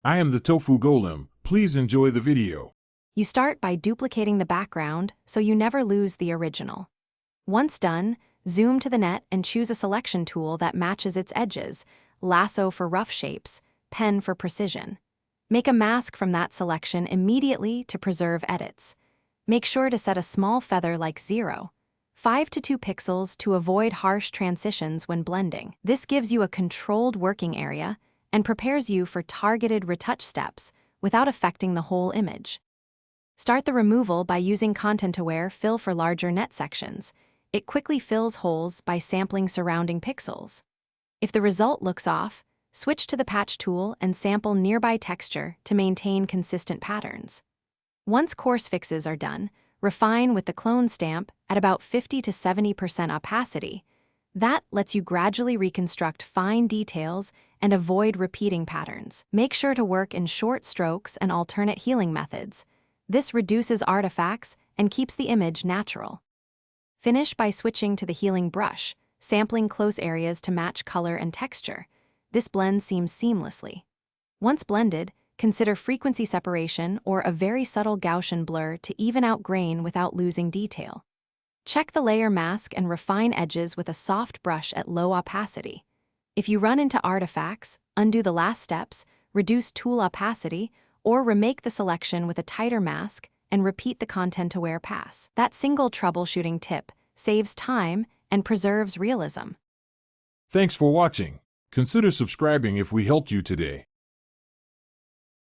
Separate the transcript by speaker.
Speaker 1: I am the tofu golem. Please enjoy the video.
Speaker 2: You start by duplicating the background so you never lose the original. Once done, zoom to the net and choose a selection tool that matches its edges, lasso for rough shapes, pen for precision. Make a mask from that selection immediately to preserve edits. Make sure to set a small feather like 0, 5 to 2 pixels to avoid harsh transitions when blending. This gives you a controlled working area and prepares you for targeted retouch steps without affecting the whole image. Start the removal by using content-aware fill for larger net sections. It quickly fills holes by sampling surrounding pixels. If the result looks off, switch to the patch tool and sample nearby texture to maintain consistent patterns. Once coarse fixes are done, refine with the clone stamp at about 50 to 70% opacity. That lets you gradually reconstruct fine details and avoid repeating patterns. Make sure to work in short strokes and alternate healing methods. This reduces artifacts and keeps the image natural. Finish by switching to the healing brush, sampling close areas to match color and texture. This blend seams seamlessly. Once blended, consider frequency separation or a very subtle Gaussian blur to even out grain without losing detail. Check the layer mask and refine edges with a soft brush at low opacity. If you run into artifacts, undo the last steps, reduce tool opacity, or remake the selection with a tighter mask and repeat the content-aware pass. That single troubleshooting tip saves time and preserves realism.
Speaker 1: Thanks for watching. Consider subscribing if we helped you today.